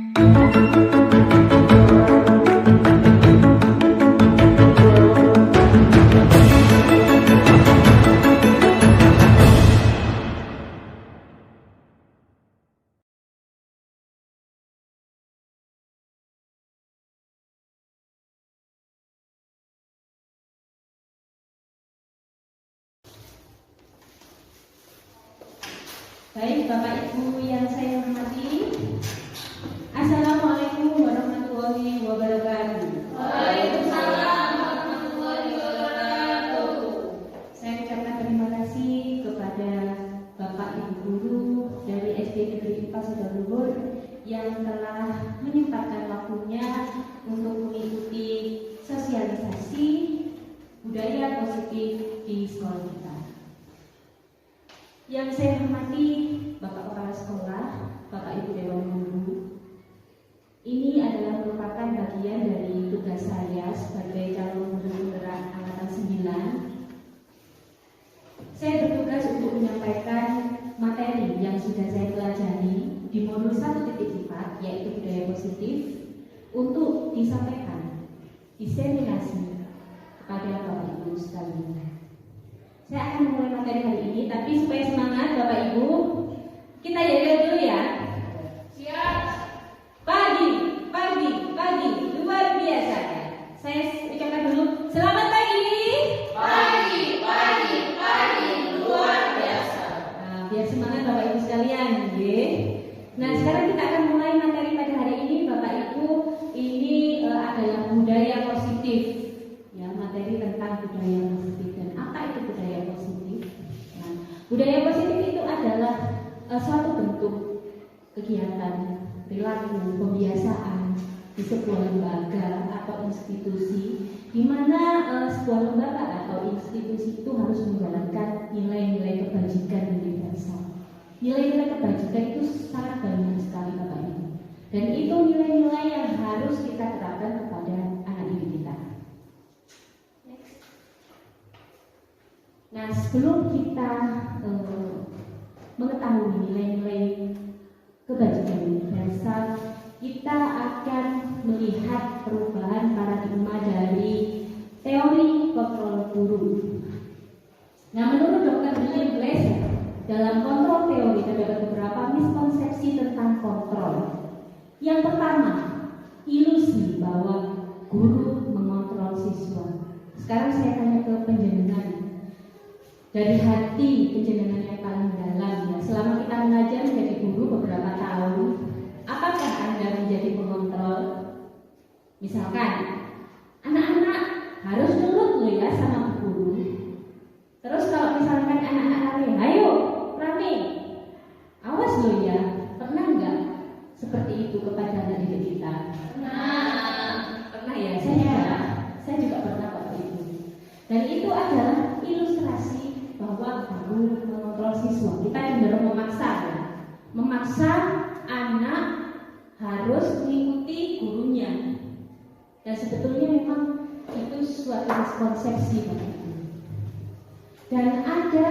Baik, Bapak Ibu yang saya hormati, Assalamualaikum warahmatullahi wabarakatuh. Waalaikumsalam warahmatullahi wabarakatuh. Saya ucapkan terima kasih kepada Bapak Ibu guru dari SD Negeri 4 Sidoarjo yang telah menyempatkan waktunya untuk mengikuti sosialisasi budaya positif di sekolah kita. Yang saya hormati Bapak Kepala Sekolah, Bapak Ibu Dewan Guru, ini adalah merupakan bagian dari tugas saya sebagai calon guru penggerak angkatan 9. Saya bertugas untuk menyampaikan materi yang sudah saya pelajari di modul 1.4, yaitu budaya positif, untuk disampaikan, diseminasi kepada Bapak Ibu sekalian. Saya akan memulai materi hari ini, tapi supaya semangat Bapak Ibu, kita yel dulu ya. Siap. Pagi, luar biasa. Saya ucapkan dulu, selamat pagi. Pagi, luar biasa. Nah, biar semangat Bapak Ibu sekalian, nggih. Nah, sekarang kita akan mulai materi pada hari ini, Bapak Ibu. Ini adalah budaya positif. Ya, materi tentang budaya positif. Dan apa itu budaya positif? Nah, budaya positif itu adalah suatu bentuk kegiatan, perilaku, pembiasaan di sebuah lembaga atau institusi, di mana sebuah lembaga atau institusi itu harus menjalankan nilai-nilai kebajikan universal. Nilai-nilai kebajikan itu sangat banyak sekali Bapak Ibu, dan itu nilai-nilai yang harus kita terapkan kepada anak didik kita. Nah, sebelum kita mengetahui nilai-nilai kebajikan universal, kita akan melihat perubahan paradigma dari teori kontrol guru. Nah, menurut Dr. William Glasser, dalam kontrol teori terdapat beberapa miskonsepsi tentang kontrol. Yang pertama, ilusi bahwa guru mengontrol siswa. Sekarang saya tanya ke penjenengan, dari hati penjenengan yang paling dalam ya, selama kita mengajar menjadi guru beberapa tahun, apakah Anda menjadi pengontrol? Misalkan anak-anak harus nurut loh ya sama guru. Terus kalau misalkan anak-anak lari, ayo rame, awas loh ya, pernah nggak seperti itu kepada anak didik kita? Pernah ya, saya juga pernah waktu itu. Dan itu adalah ilustrasi bahwa guru mengontrol siswa. Kita cenderung memaksa ya, memaksa anak harus mengikuti gurunya. Dan sebetulnya memang itu suatu miskonsepsi. Dan ada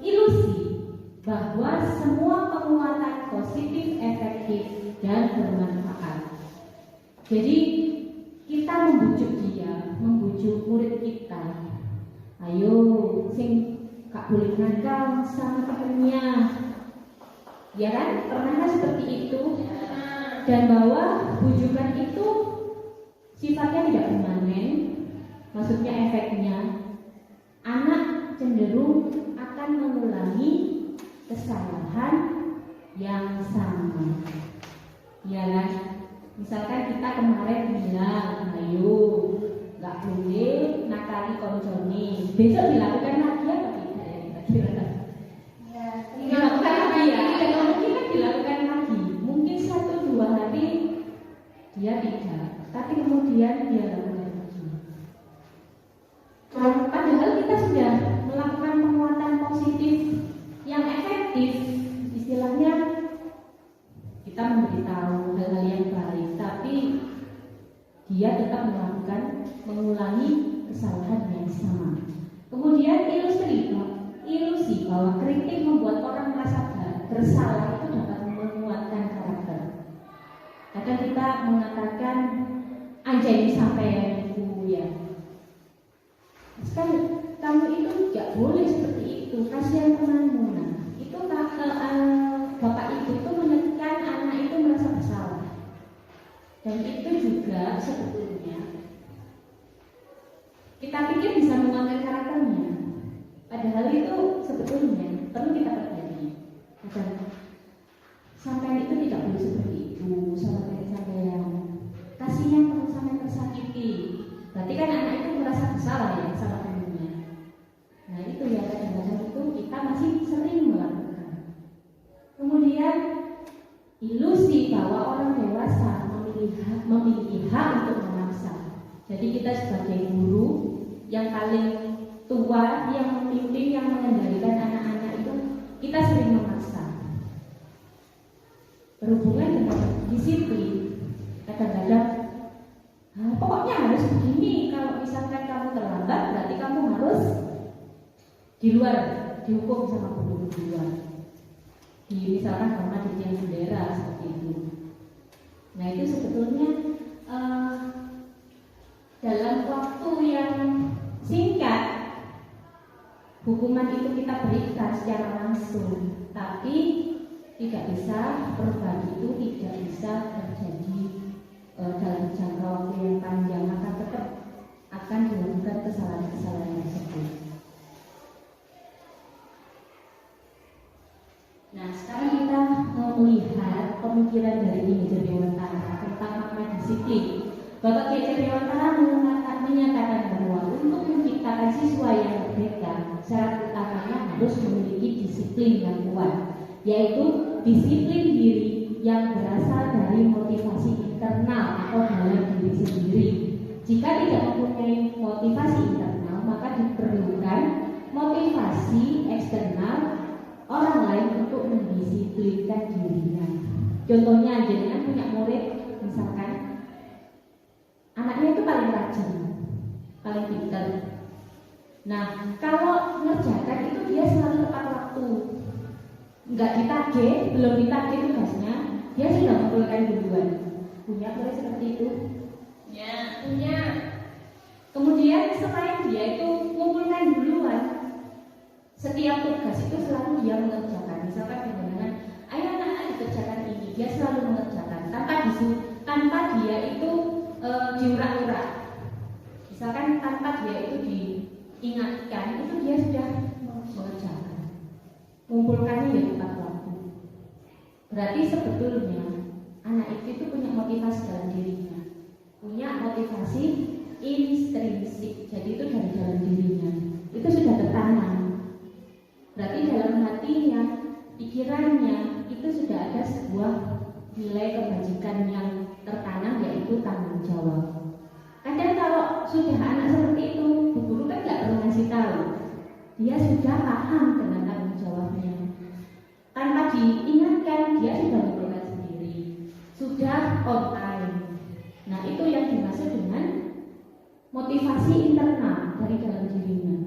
ilusi bahwa semua penguatan positif, efektif, dan bermanfaat. Jadi kita membujuk dia, membujuk murid kita. Ayo, sing Kak boleh nakal sama temennya. Ya kan? Pernah seperti itu? Dan bahwa bujukan itu sifatnya tidak permanen. Maksudnya efeknya anak cenderung akan mengulangi kesalahan yang sama. Ya kan? Misalkan kita kemarin bilang, ayo nggak boleh nakali koncone, besok dilakukan lagi apa tidak ya kira-kira? Ya, dilakukan lagi ya, kemungkinan dilakukan lagi. Mungkin 1-2 hari dia tidak, tapi kemudian dia lakukan lagi. Padahal kita sudah melakukan penguatan positif yang efektif, istilahnya kita memberitahu hal-hal yang baik, tapi dia tetap mengulangi kesalahan yang sama. Kemudian ilusi bahwa kritik membuat orang merasa bersalah itu dapat menguatkan karakter. mengatakan anjay sampeanku ya. Kan kamu itu tidak boleh seperti itu, kasihan temanmu. Nah, itu bapak ibu itu menekan anak itu merasa bersalah. Dan itu juga sebetulnya kita pikir bisa mengontrol karakternya, padahal itu sebetulnya perlu kita perbaiki. Sampai itu tidak boleh seperti itu, sampai kasihan kalau sampai tersakiti. Berarti kan anak itu merasa bersalah ya sama temannya. Nah itu ya kadang-kadang itu kita masih sering melakukan. Kemudian ilusi bahwa orang dewasa memiliki hak untuk memaksa. Jadi kita sebagai guru yang paling tua, yang memimpin, yang mengendalikan anak-anak itu kita sering memaksa. Berhubungan dengan disiplin, kadang-kadang pokoknya harus begini. Kalau misalkan kamu terlambat, berarti kamu harus di luar, dihukum sama guru di luar. Misalkan karena di tiang bendera seperti itu. Nah itu sebetulnya dalam waktu yang singkat hukuman itu kita berikan secara langsung, tapi tidak bisa perubahan itu tidak bisa terjadi dalam jangka waktu yang panjang, maka tetap akan dilakukan kesalahan-kesalahan tersebut. Nah sekarang kita melihat pemikiran dari Ki Dewantara tentang makna disiplin. Bapak Ki Dewantara menyatakan bahwa untuk menciptakan siswa yang merdeka, syarat utamanya harus memiliki disiplin yang kuat, yaitu disiplin diri yang berasal dari motivasi internal atau dalam diri sendiri. Jika tidak mempunyai motivasi internal, maka diperlukan motivasi eksternal orang lain untuk mendisiplinkan dirinya. Contohnya, jenengan punya murid, misalkan anaknya itu paling rajin, paling pintar. Nah, kalau ngerjakan itu dia selalu tepat waktu, nggak ditagih, belum ditagih tugasnya, dia sudah mengumpulkan duluan. Punya murid seperti itu? Ya, punya. Kemudian selain dia itu mengumpulkan duluan, setiap tugas itu selalu dia mengerjakan. Misalkan dengan ayo anak-anak dikerjakan ini, dia selalu mengerjakan tanpa dia itu diurak-urak. Misalkan tanpa dia itu diingatkan, itu dia sudah mengerjakan. Mengumpulkannya di tepat waktu. Berarti sebetulnya anak itu punya motivasi dalam dirinya, punya motivasi intrinsik. Jadi itu dari dalam dirinya, itu sudah tertanam. Berarti dalam hatinya, pikirannya itu sudah ada sebuah nilai kebajikan yang tertanam, yaitu tanggung jawab. Kadang kalau sudah anak seperti itu, bu guru kan nggak perlu ngasih tahu, dia sudah paham dengan tanggung jawabnya. Tanpa diingatkan, dia sudah menentukan sendiri, sudah on time. Nah itu yang dimaksud dengan motivasi internal dari dalam dirinya.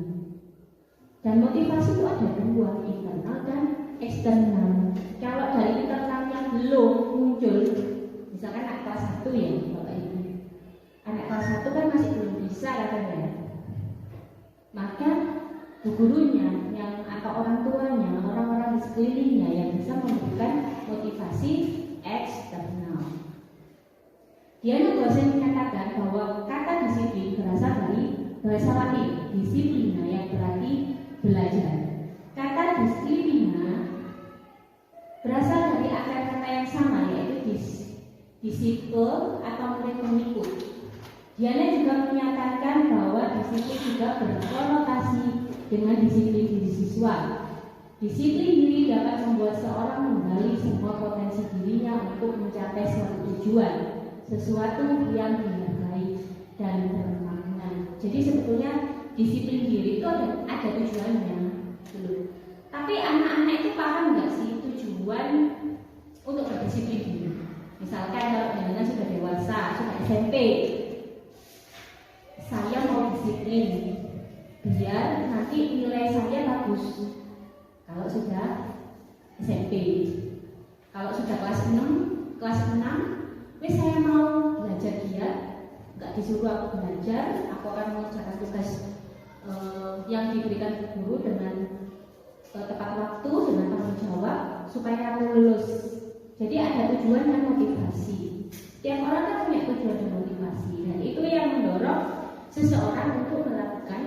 Dan motivasi itu ada dua, internal dan eksternal. Kalau dari internalnya belum muncul, misalkan anak kelas 1 ya Bapak Ibu, anak kelas 1 kan masih belum bisa katanya, maka bu gurunya yang atau orang tuanya, orang-orang di sekelilingnya yang bisa memberikan motivasi eksternal. Diana Gosen menyatakan bahwa kata disiplin berasal dari bahasa Latin disiplina yang berarti belajar. Kata disiplina berasal dari akar kata yang sama, yaitu disiplin atau pengikut. Diana juga menyatakan bahwa disiplin juga berkonotasi dengan disiplin diri siswa. Disiplin diri dapat membuat seorang menggali semua potensi dirinya untuk mencapai suatu tujuan, sesuatu yang dihargai dan bermakna. Jadi sebetulnya disiplin diri itu ada tujuannya dulu. Tapi anak-anak itu paham nggak sih tujuan untuk berdisiplin diri? Misalkan kalau dengan sudah dewasa, sudah SMP, saya mau disiplin biar nanti nilai saya bagus. Kalau sudah SMP, kalau sudah kelas 6, wes saya mau belajar giat, nggak disuruh aku belajar, aku akan mengerjakan tugas yang diberikan guru dengan tepat waktu, dengan tanggung jawab supaya aku lulus. Jadi ada tujuan dan motivasi. Tiap orang kan punya tujuan dan motivasi, dan itu yang mendorong seseorang untuk melakukan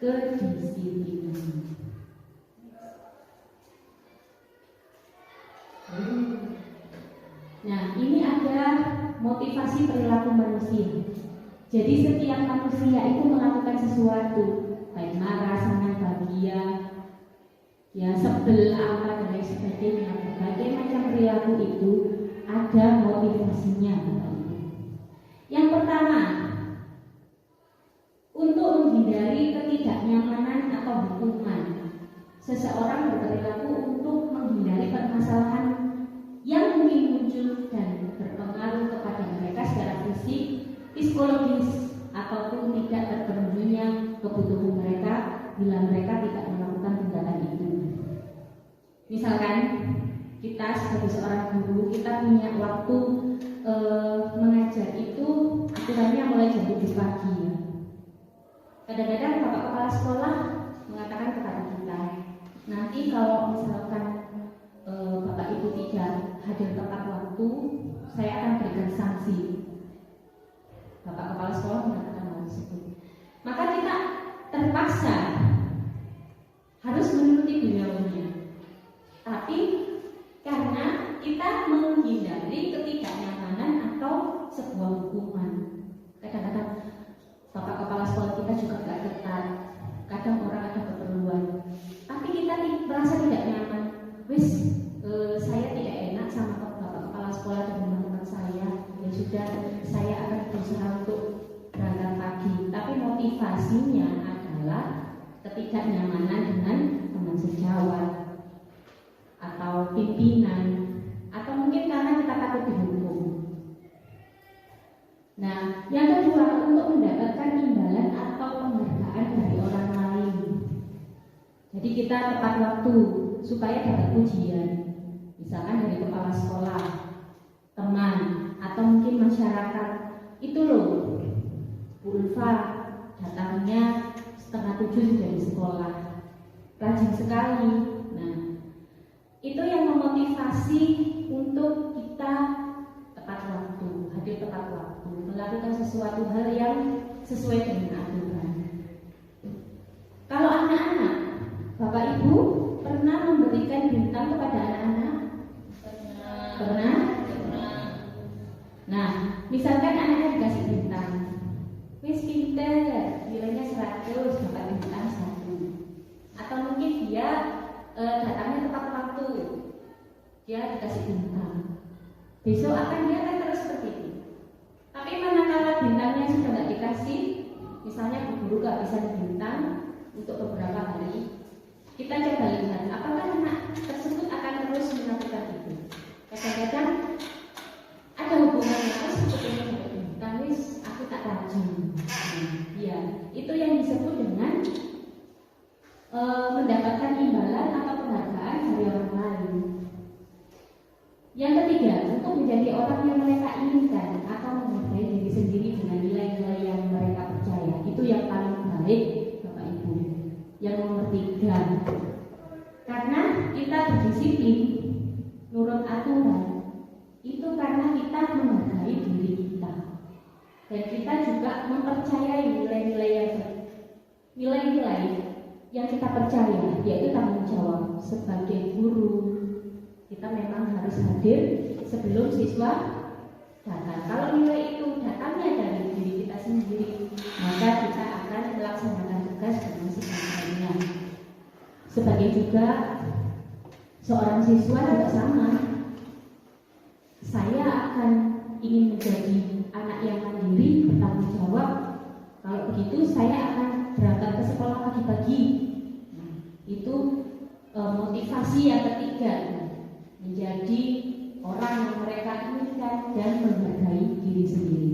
kedisiplinan. Nah, ini ada motivasi perilaku manusia. Jadi setiap manusia itu melakukan sesuatu, baik marah, senang, bahagia, ya sebel, amarah dan lain sebagainya. Berbagai macam perilaku itu ada motivasinya. Yang pertama, untuk menghindari ketidaknyamanan atau hukuman. Seseorang berperilaku untuk menghindari permasalahan yang mungkin muncul dan berpengaruh kepada mereka secara fisik, psikologis, ataupun tidak terpenuhinya kebutuhan mereka bila mereka tidak melakukan tindakan itu. Misalkan kita sebagai seorang guru, kita punya waktu mengajar itu aturannya mulai jam 7 pagi. Kadang-kadang bapak kepala sekolah mengatakan kepada kita, nanti kalau misalkan bapak ibu tidak hadir tepat waktu, saya akan berikan sanksi. Bapak kepala sekolah mengatakan hal tersebut. Maka kita terpaksa harus menuruti beliaunya. Tapi karena kita menghindari ketidaknyamanan atau sebuah hukuman. Kadang-kadang bapak kepala sekolah kita juga gak ketat. Kadang orang ada keperluan, tapi kita merasa tidak nyaman. Wis, saya tidak enak sama bapak kepala sekolah dan teman-teman saya. Ya sudah, saya akan berusaha untuk berangkat pagi. Tapi motivasinya adalah ketidaknyamanan dengan teman sejawat atau pimpinan, atau mungkin karena kita takut dihukum. Nah, yang kedua, untuk mendapatkan imbalan atau penghargaan dari orang lain. Jadi kita tepat waktu supaya dapat pujian, misalkan dari kepala sekolah, teman, atau mungkin masyarakat. Itu loh, Bu Ulfa datangnya 6:30 sudah di sekolah, rajin sekali. Nah, itu yang memotivasi untuk kita tepat waktu, hadir tepat waktu, melakukan sesuatu hal yang sesuai dengan aturan. Kalau anak-anak, Bapak Ibu pernah memberikan bintang kepada anak-anak? Pernah? Nah, misalkan anaknya dikasih bintang, wis pinter, nilainya 100, dapat bintang 1. Atau mungkin dia datangnya tepat waktu, dia dikasih bintang. Besok dia akan terus seperti itu. Tapi manakala bintangnya sudah tidak dikasih, misalnya bu guru gak bisa dibintang untuk beberapa hari, kita coba lihat apakah anak tersebut akan terus melakukan itu. Kadang-kadang ada hubungannya, sebetulnya dapat bintang, wis aku tak rajin. Ya, itu yang disebut dengan mendapatkan imbalan atau penghargaan dari orang lain. Yang ketiga, untuk menjadi orang yang mereka inginkan atau menghargai diri sendiri dengan nilai-nilai yang mereka percaya. Itu yang paling baik, Bapak Ibu. Yang nomor 3, karena kita berdisiplin nurut aturan, itu karena kita menghargai diri kita, dan kita juga mempercayai nilai-nilai yang kita percaya, yaitu tanggung jawab sebagai guru. Kita memang harus hadir sebelum siswa datang. Kalau nilai itu datangnya dari diri kita sendiri, maka kita akan melaksanakan tugas dengan sebaik-baiknya. Sebagai juga seorang siswa juga sama. Saya akan ingin menjadi anak yang mandiri, bertanggung jawab. Kalau begitu saya akan berangkat ke sekolah pagi-pagi. Nah, itu motivasi yang ketiga, menjadi orang yang mereka inginkan dan menghargai diri sendiri.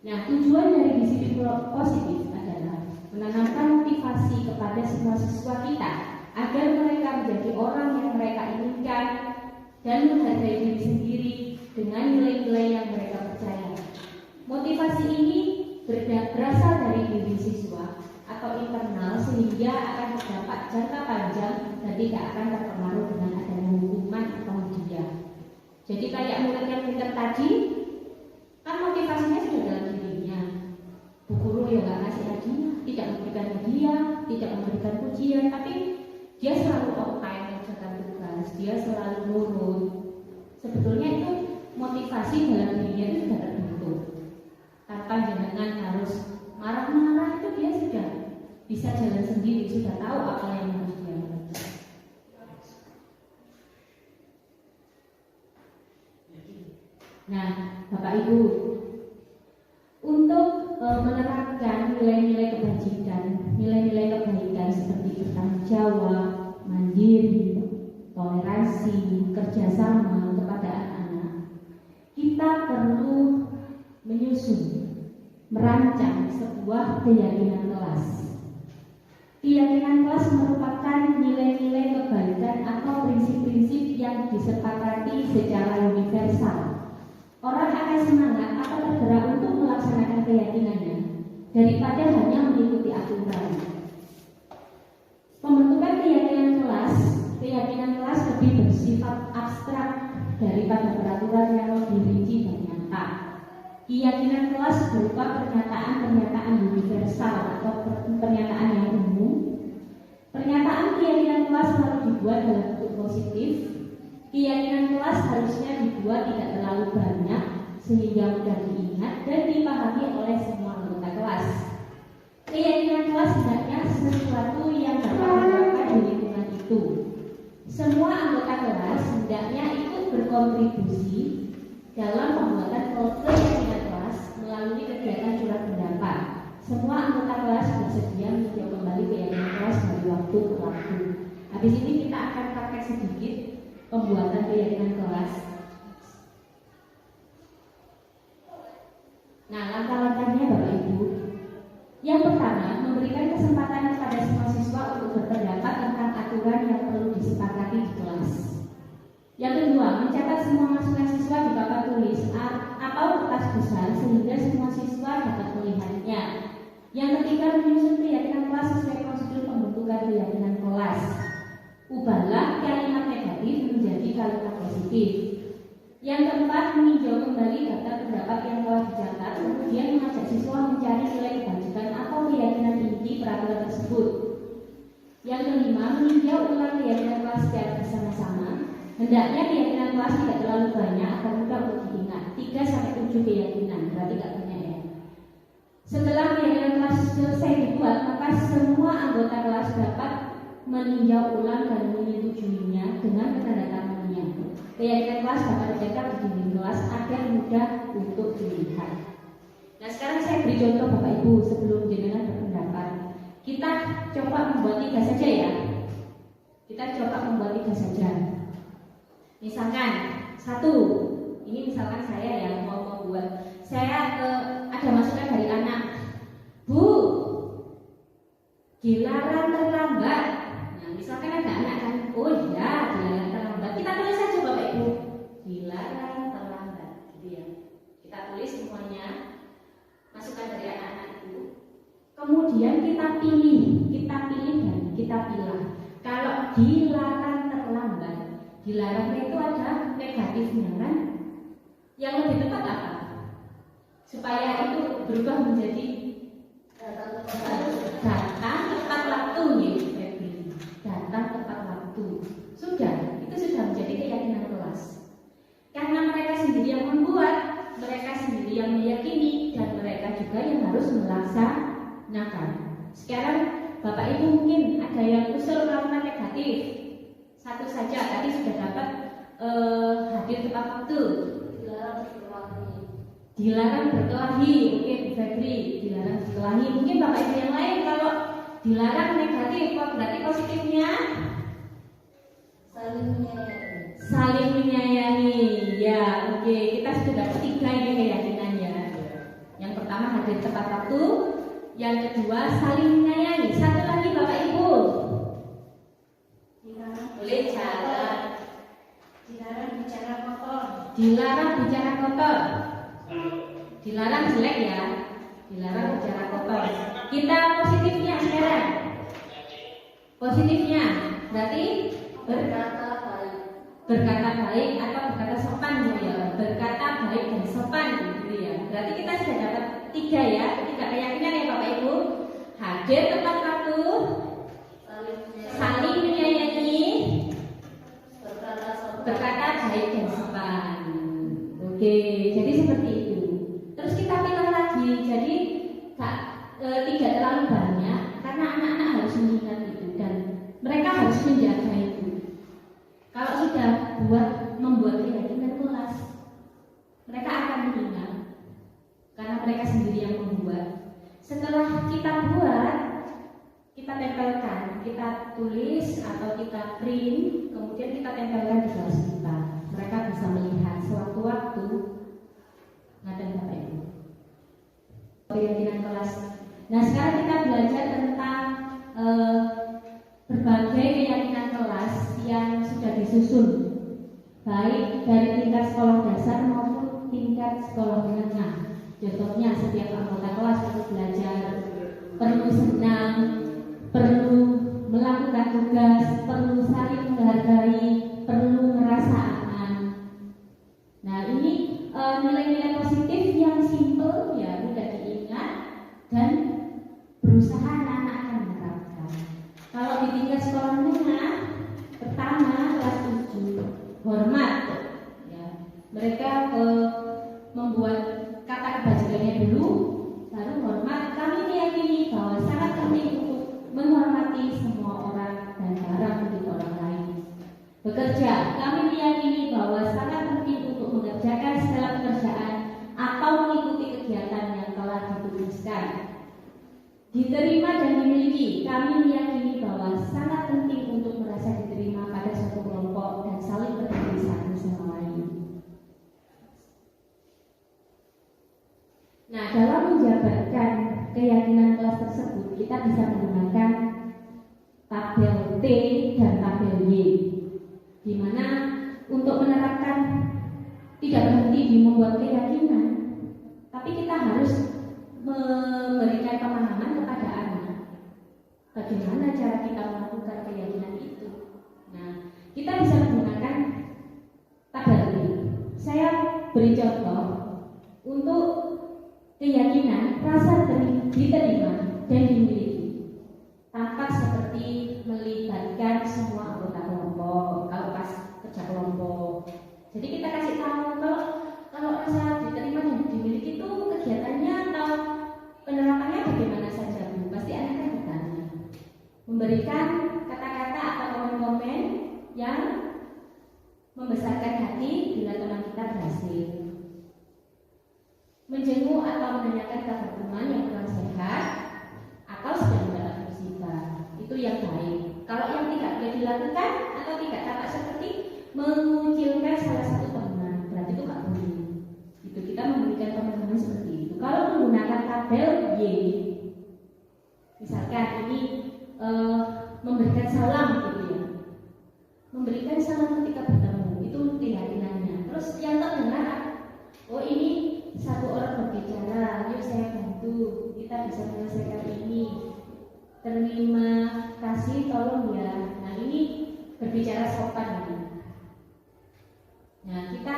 Nah, tujuan dari disiplin positif adalah menanamkan motivasi kepada semua siswa kita agar mereka menjadi orang yang mereka inginkan dan menghargai diri sendiri dengan nilai-nilai yang mereka percaya. Motivasi ini berasal dari diri siswa atau internal sehingga akan berdampak jangka panjang dan tidak akan terpengaruh dengan adanya hukuman atau hadiah. Jadi kayak murid yang pintar tadi, kan motivasinya sudah dalam dirinya. Bu guru ya nggak ngasih hadiah, tidak memberikan hadiah, tidak memberikan pujian, tapi dia selalu on time mengerjakan tugas, dia selalu nurut. Sebetulnya itu motivasi dalam dirinya itu sudah terbentuk. Tanpa jenengan harus marah-marah, itu dia sudah bisa jalan sendiri, sudah tahu apa yang harus dia lakukan. Nah, Bapak Ibu, untuk menerapkan nilai-nilai kebajikan, nilai-nilai kebaikan seperti bertanggung jawab, mandiri, toleransi, kerjasama kepada anak-anak, kita perlu merancang sebuah keyakinan kelas. Keyakinan kelas merupakan nilai-nilai kebaikan atau prinsip-prinsip yang disepakati secara universal. Orang akan semangat atau tergerak untuk melaksanakan keyakinannya daripada hanya mengikuti aturan. Pembentukan keyakinan kelas lebih bersifat abstrak daripada peraturan yang lebih rinci dan nyata. Keyakinan kelas berupa pernyataan-pernyataan universal atau pernyataan yang umum. Pernyataan keyakinan kelas selalu dibuat dalam bentuk positif. Keyakinan kelas harusnya dibuat tidak terlalu banyak sehingga mudah diingat dan dipahami oleh semua anggota kelas. Keyakinan kelas hendaknya sesuatu yang dapat diterapkan di lingkungan itu. Semua anggota kelas hendaknya ikut berkontribusi dalam pembuatan keyakinan kelas melalui kegiatan curhat pendapat. Semua anggota kelas bersedia meninjau kembali keyakinan kelas dari waktu ke waktu. Habis ini kita akan praktek sedikit pembuatan keyakinan kelas. Nah, langkah-langkahnya Bapak Ibu. Yang pertama, memberikan kesempatan kepada semua siswa untuk berpendapat tentang aturan yang perlu disepakati di kelas. Yang kedua, mencatat semua masukan siswa di papan tulis atau kertas besar sehingga semua siswa dapat melihatnya. Yang ketiga, menyusun keyakinan kelas sesuai prosedur pembentukan keyakinan kelas. Ubahlah kalimat negatif menjadi kalimat positif. Yang keempat, meninjau kembali daftar pendapat yang telah dicatat, kemudian mengajak siswa mencari nilai kebajikan atau keyakinan inti peraturan tersebut. Yang kelima, meninjau ulang keyakinan kelas secara bersama-sama. Hendaknya keyakinan kelas tidak terlalu banyak agar mudah untuk diingat. 3-7 keyakinan, berarti tidak banyak ya. Setelah keyakinan kelas selesai dibuat, maka semua anggota kelas dapat meninjau ulang dan menyetujuinya dengan penandatangannya. Keyakinan kelas dapat dicetak di dinding kelas agar mudah untuk dilihat. Nah, sekarang saya beri contoh Bapak Ibu sebelum jenengan berpendapat. Kita coba membuat 3 saja ya. Kita coba membuat 3 saja. Misalkan 1, ini misalkan saya yang mau membuat, saya ada masukan dari anak, Bu, dilarang terlambat. Nah, misalkan ada anak kan, oh iya dilarang terlambat. Kita tulis saja Bapak Ibu, dilarang terlambat, gitu ya. Kita tulis semuanya masukan dari anak-anak itu. Kemudian kita pilih dan kita pilih. Kalau dilarang terlambat, dilarangnya itu ada negatifnya kan? Yang lebih tepat apa? Supaya itu berubah menjadi datang tepat waktu ya, datang tepat waktu. Itu sudah menjadi keyakinan kelas. Karena mereka sendiri yang membuat, mereka sendiri yang meyakini, dan mereka juga yang harus melaksanakan. Sekarang Bapak Ibu mungkin ada yang usul kalimat negatif. 1 saja tadi sudah dapat hadir tepat waktu. Dilarang berkelahi. Oke, Bu Febri, dilarang berkelahi. Mungkin Bapak Ibu yang lain kalau dilarang negatif, berarti positifnya saling menyayangi. Ya, oke, kita sudah dapat 3 ini keyakinannya. Yang pertama hadir tepat waktu, yang kedua saling menyayangi. 1 lagi Bapak Ibu. Boleh jalan. Dilarang bicara kotor. Dilarang bicara kotor. Dilarang jelek ya. Dilarang bicara kotor. Kita positifnya sekarang. Positifnya berarti Berkata baik. berkata baik atau berkata sopan gitu ya. Berkata baik dan sopan gitu ya. Berarti kita sudah dapat 3 ya. 3 keyakinan ya Bapak Ibu. Hadir tepat waktu, saling menyayangi, berkata baik dan sopan. Oke, jadi seperti itu. Terus kita pilih lagi. Jadi tidak terlalu banyak karena anak-anak harus mengingat itu dan mereka harus menjaga itu. Kalau sudah membuat keyakinan kelas, mereka akan mengingat karena mereka sendiri yang membuat. Setelah kita buat, kita tempelkan, kita tulis atau kita print, kemudian kita tempelkan di kelas kita. Mereka bisa melihat sewaktu-waktu. Ngaten Bapak Ibu. Keyakinan kelas. Nah sekarang kita belajar tentang berbagai keyakinan kelas yang sudah disusun, baik dari tingkat sekolah dasar maupun tingkat sekolah menengah. Contohnya setiap anggota kelas perlu belajar, perlu senang, perlu melakukan tugas, perlu saling menghargai, perlu merasa aman. Nah ini nilai-nilai positif yang simple ya mudah diingat dan berusaha anak-anak akan menerapkan. Kalau di tingkat sekolah menengah, pertama kelas 7 hormat ya. Mereka membuat kata kebajikannya dulu, baru hormat. Kami meyakini bahwa sangat penting untuk menghormati semua orang dan barang milik orang lain. Bekerja, kami meyakini bahwa sangat penting untuk mengerjakan segala pekerjaan atau mengikuti kegiatan yang telah dituliskan. Diterima dan dimiliki, kami meyakini bahwa sangat penting untuk merasa diterima pada suatu kelompok dan saling peduli satu sama lain. Nah, dalam menjabarkan keyakinan kelas tersebut, kita bisa menggunakan tabel T dan tabel Y, di mana untuk menerapkan tidak berhenti di membuat keyakinan, tapi kita harus memberikan pemahaman kepada anak bagaimana cara kita melakukan keyakinan itu. Nah, kita bisa menggunakan tabel ini. Saya beri contoh untuk keyakinan rasa diterima dan dimiliki. Tampak seperti melibatkan semua anggota kelompok kalau pas kerja kelompok. Jadi kita kasih tahu kalau rasa diterima dan dimiliki itu kegiatannya atau penerapannya bagaimana saja Bu? Pasti anak kan bertanya. Memberikan kata-kata atau komen-komen yang membesarkan hati bila teman kita berhasil. Menjenguk atau menanyakan kabar teman yang kurang sehat atau sedang mendapat musibah, itu yang baik. Kalau yang tidak boleh dilakukan atau tidak tampak seperti mengucilkan salah satu teman, berarti itu nggak boleh. Itu kita memberikan pemahaman seperti itu. Kalau menggunakan tabel Y, misalkan ini memberikan salam gitu ya, memberikan salam ketika bertemu, itu keyakinannya. Terus yang terdengar, oh ini satu orang berbicara, yuk saya bantu, kita bisa menyelesaikan ini. Terima kasih, tolong ya. Nah ini berbicara sopan ini. Nah kita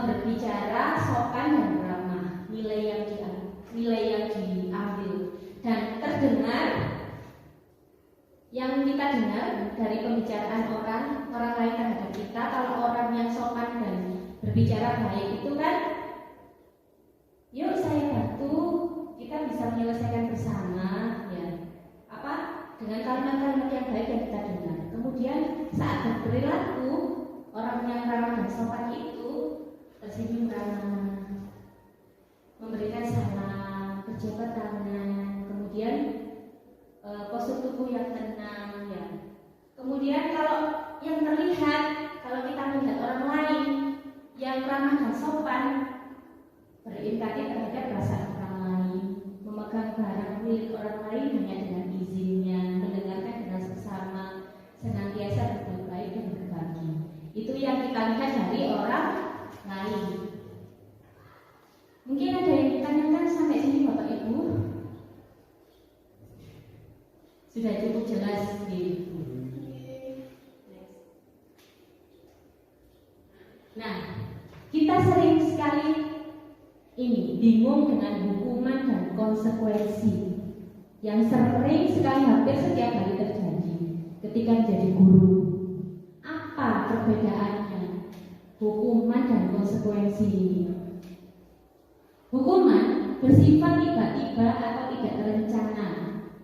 berbicara sopan dan ramah, nilai yang diambil dan terdengar. Yang kita dengar dari pembicaraan orang lain terhadap kita, kalau orang yang sopan dan berbicara baik itu kan, yuk saya bantu, kita bisa menyelesaikan bersama ya. Apa? Dengan kalimat-kalimat yang baik yang kita dengar. Kemudian saat berperilaku, orang yang ramah dan sopan itu tersenyum ramah, memberikan salam, berjabat tangan, kemudian postur tubuh yang tenang ya. Kemudian kalau yang terlihat, kalau kita melihat orang lain yang ramah dan sopan, berempati terhadap perasaan orang lain, memegang barang milik orang lain hanya dengan izinnya, mendengarkan dengan seksama, senantiasa berbuat baik dan berbagi. Itu yang kita lihat dari orang lain. Mungkin ada yang ditanyakan sampai sini Bapak Ibu? Sudah cukup jelas di. Nah, kita sering sekali ini bingung dengan hukuman dan konsekuensi yang sering sekali hampir setiap hari terjadi ketika menjadi guru. Apa perbedaannya hukuman dan konsekuensi ini? Hukuman bersifat tiba-tiba atau tidak terencana.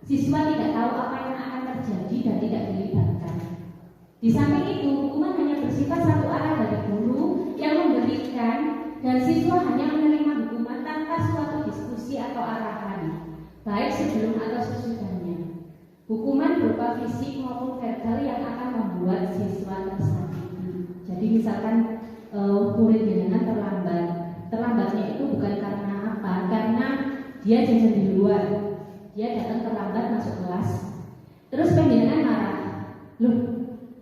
Siswa tidak tahu apa yang akan terjadi dan tidak dilibatkan. Di samping itu, hukuman hanya bersifat satu arah dari guru yang memberikan dan siswa hanya menerima hukuman tanpa suatu diskusi atau arahan, baik sebelum atau sesudahnya. Hukuman berupa fisik maupun verbal yang akan membuat siswa tersakiti. Jadi misalkan murid jenengan terlambat. Terlambatnya itu bukan karena apa? Karena dia jajan di luar. Dia datang terlambat masuk kelas. Terus penjenengan marah. Loh,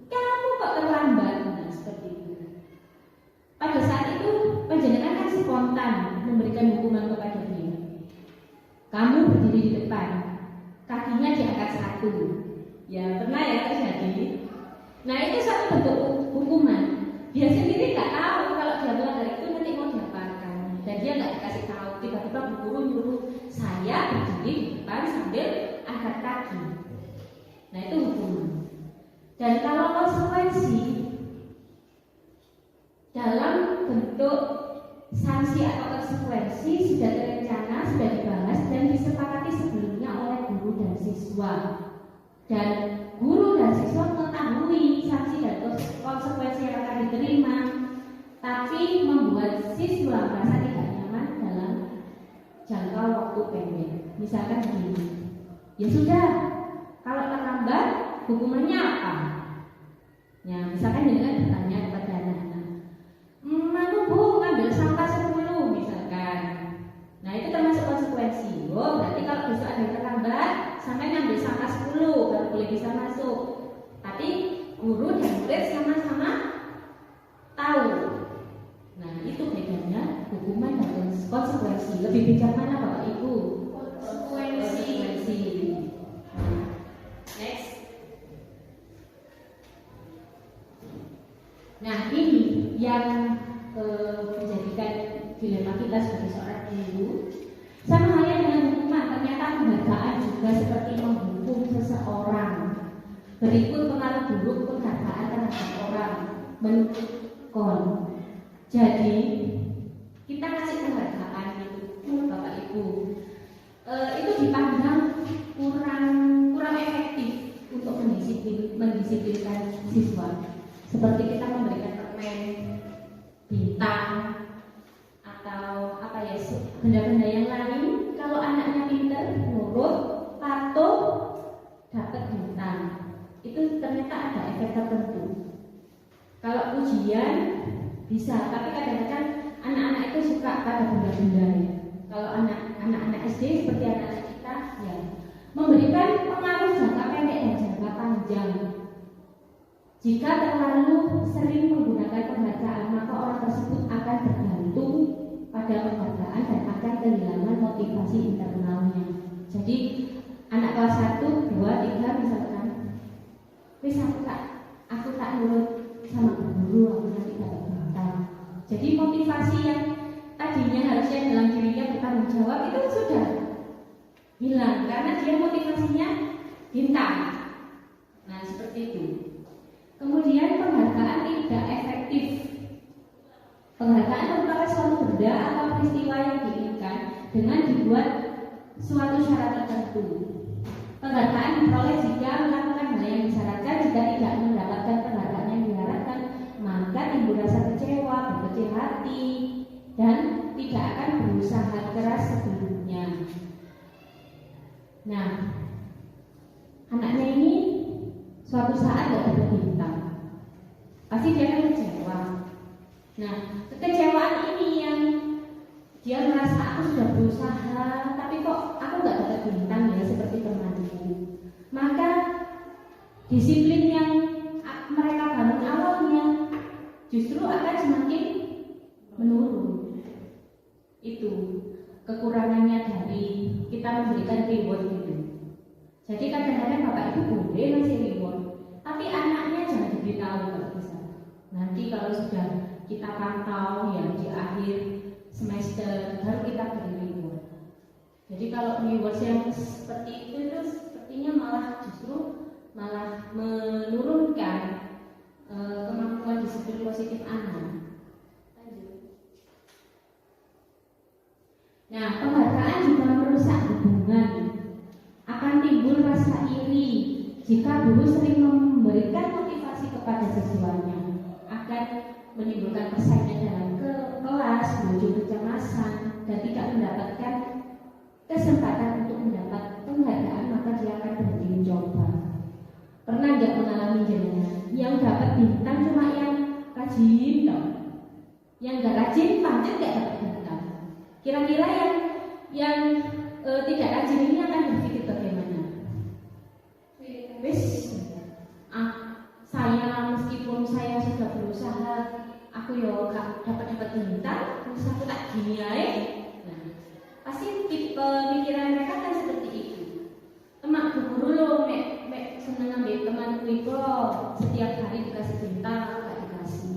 kamu kok terlambat? Nah, seperti itu. Pada saat itu penjenengan kan spontan memberikan hukuman kepada dia. Kamu berdiri di depan, kakinya diangkat satu. Ya, pernah ya terjadi. Nah, itu satu bentuk hukuman. Dia sendiri nggak tahu kalau dia melanggar itu nanti mau diapakan. Dan dia nggak dikasih tahu. Tiba-tiba guru nyuruh saya berdiri di depan sambil angkat kaki. Nah, itu hukuman. Dan kalau konsekuensi dalam bentuk sanksi atau konsekuensi sudah terencana, sudah dibahas dan disepakati sebelumnya oleh guru dan siswa. Dan guru dan siswa mengetahui sanksi dan konsekuensi yang akan diterima, tapi membuat siswa merasa tidak nyaman dalam jangka waktu pendek. Misalkan begini, ya sudah, kalau terlambat hukumannya apa? Ya, misalkan dengan bertanya kepada anak-anak, "Manu Bu, ngambil sampah 10," misalkan. Nah, itu termasuk konsekuensi. Oh, berarti kalau besok ada yang terlambat, sampai ngambil sampah 10 baru boleh bisa masuk. Tapi guru dan murid sama-sama tahu. Nah, itu bedanya hukuman dan konsekuensi. Lebih bijak mana Bapak Ibu? Konsekuensi. Next. Nah, ini yang menjadikan dilema kita sebagai seorang guru. Sama halnya dengan hukuman, ternyata penghargaan juga seperti menghukum seseorang. Berikut pengaruh buruk penghargaan terhadap orang menurut Kohn. Jadi kita kasih penghargaan itu, Bapak Ibu, itu dipandang kurang efektif untuk mendisiplinkan siswa. Seperti kita memberikan permen, bintang, atau apa ya, benda-benda yang lain. Kalau anaknya pintar, nurut, patuh, dapat bintang. Itu ternyata ada efek tertentu. Kalau ujian bisa, tapi kadang-kadang anak-anak itu suka pada benda-benda ya. Kalau anak-anak SD seperti anak-anak kita, ya memberikan pengaruh jangka pendek dan jangka panjang. Jika terlalu sering menggunakan penghargaan, maka orang tersebut akan bergantung pada penghargaan dan akan kehilangan motivasi internalnya. Jadi anak kelas 1, 2, 3 misalkan, wis aku tak nurut sama guru, aku nanti dapat bintang. Jadi motivasi yang tadinya harusnya dalam dirinya bertanggung jawab itu sudah hilang karena dia motivasinya bintang. Nah, seperti itu. Kemudian penghargaan tidak efektif. Penghargaan merupakan suatu benda atau peristiwa yang diinginkan dengan dibuat suatu syarat tertentu. Penghargaan diperoleh jika melakukan hal yang disyaratkan. Jika tidak mendapatkan penghargaan yang diharapkan, maka timbul rasa kecewa, berkecil hati, dan tidak akan berusaha keras sebelumnya. Nah, anaknya ini suatu saat gak dapat bintang, pasti dia akan kecewa. Nah, kekecewaan ini yang dia merasa aku sudah berusaha, tapi kok aku gak dapat bintang ya seperti temanku. Maka disiplin yang mereka bangun awalnya justru akan semakin menurun. Itu kekurangannya dari kita memberikan reward itu. Jadi kadang-kadang bapak ibu boleh ngasih reward, tapi anaknya jangan diberitahu kalau bisa. Nanti kalau sudah kita pantau ya di akhir semester baru kita beri reward. Jadi kalau reward yang seperti itu sepertinya malah justru malah menurunkan kemampuan disiplin positif anak. Nah, penghargaan juga merusak hubungan. Akan timbul rasa iri jika guru sering memberikan motivasi kepada siswanya, akan menimbulkan persaingan dalam kelas, muncul kecemasan, dan tidak mendapatkan kesempatan untuk mendapat penghargaan, maka dia akan berhenti mencoba. Pernah nggak mengalami jenengan yang dapat bintang cuma yang rajin dong, yang nggak rajin pancet nggak dapat bintang. Kira-kira yang tidak rajin ini akan berpikir bagaimana? Saya meskipun saya sudah berusaha, aku yo gak dapat bintang, terus aku tak gini aja. Nah, pasti pemikiran mereka kan seperti itu. Emak guru lo, mek seneng ambil teman itu setiap hari dikasih bintang, aku gak dikasih.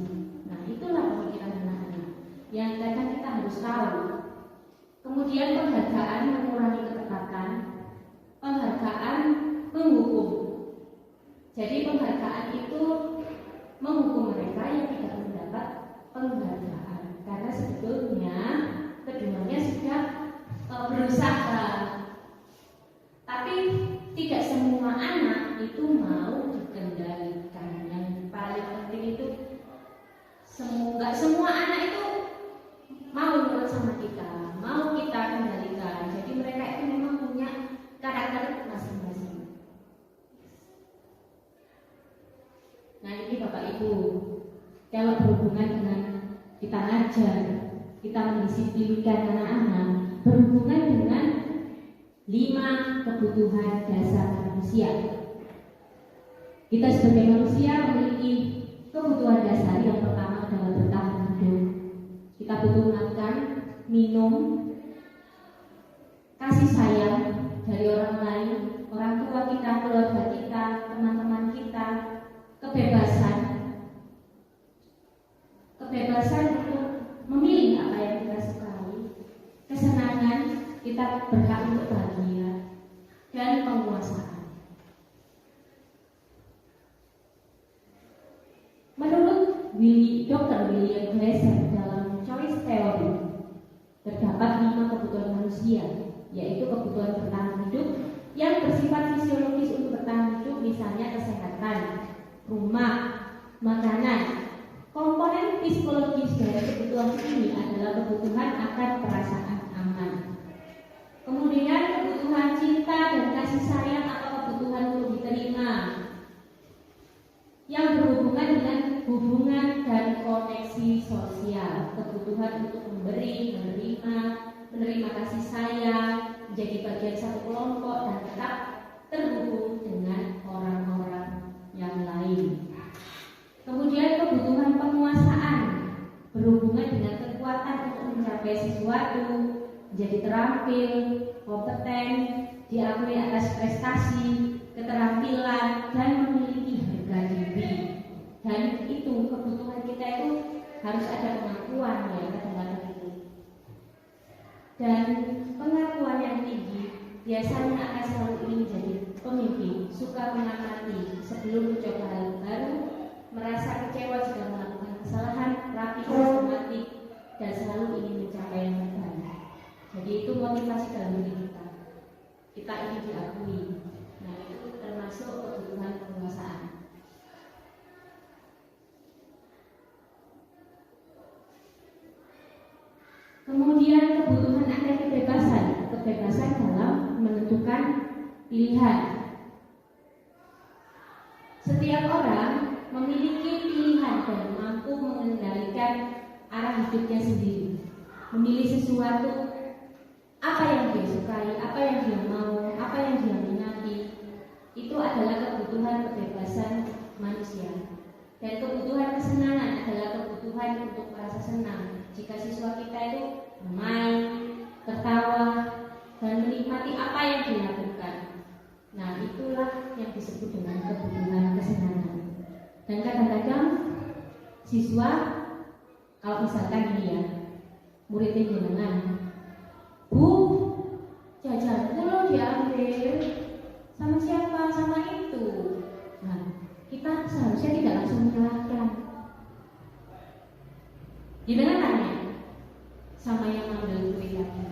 Nah, itulah pemikiran anak-anak yang kadang kita harus tahu. Kemudian penghargaan mengurangi ketepatan, penghargaan menghukum. Jadi penghargaan itu menghukum mereka yang tidak mendapat penghargaan, karena sebetulnya keduanya sudah berusaha. Tapi tidak semua anak itu mau dikendalikan. Yang paling penting itu nggak semua anak itu mau nurut sama kita, mau kita kendalikan. Jadi mereka itu memang punya karakter masing-masing. Nah ini Bapak Ibu, kalau berhubungan dengan kita ngajar, kita mendisiplinkan anak-anak, berhubungan dengan 5 kebutuhan dasar manusia. Kita sebagai manusia memiliki kebutuhan dasar. Yang pertama adalah bertahan hidup. Kita butuh makan, minum, kasih sayang dari orang lain, orang tua kita, keluarga kita, teman-teman kita, kebebasan untuk memilih apa yang kita sukai, kesenangan, kita berhak untuk bahagia, dan penguasaan. Menurut Dr. William Glasser dalam Choice Theory, terdapat 5 kebutuhan manusia, yaitu kebutuhan bertahan hidup yang bersifat fisiologis untuk bertahan hidup, misalnya kesehatan, rumah, makanan. Komponen psikologis dari kebutuhan ini adalah kebutuhan akan perasaan aman. Kemudian kebutuhan cinta dan kasih sayang atau kebutuhan untuk diterima, yang berhubungan dengan hubungan dan koneksi sosial, kebutuhan untuk memberi, menerima kasih sayang, menjadi bagian satu kelompok dan tetap terhubung dengan orang-orang yang lain. Kemudian kebutuhan penguasaan, berhubungan dengan kekuatan untuk mencapai sesuatu, menjadi terampil, kompeten, diakui atas prestasi, keterampilan, dan memiliki harga diri. Dan itu kebutuhan kita itu harus ada pengakuan ya kadang-kadang itu. Dan pengakuan yang tinggi biasanya akan selalu ingin menjadi pemimpin, suka mengamati sebelum mencoba hal baru, merasa kecewa jika melakukan kesalahan, rapi, sistematik, dan selalu ingin mencapai yang terbaik. Jadi itu motivasi dalam diri kita. Kita ingin diakui. Nah itu termasuk kebutuhan penguasaan. Kemudian kebutuhan akan kebebasan dalam menentukan pilihan. Setiap orang memiliki pilihan dan mampu mengendalikan arah hidupnya sendiri, memilih sesuatu, apa yang dia sukai, apa yang dia mau, apa yang dia minati. Itu adalah kebutuhan kebebasan manusia. Dan kebutuhan kesenangan adalah kebutuhan kebutuhan untuk merasa senang. Jika siswa kita itu bermain, tertawa, dan menikmati apa yang dilakukan, nah itulah yang disebut dengan kebutuhan kesenangan. Dan kadang-kadang siswa, kalau misalkan ini ya, muridnya jenengan, Bu, jajan lo diambil sama siapa? Sama itu. Nah, kita seharusnya tidak langsung menyalahkan. Jenengan tanya sama yang ngambil kue tadi,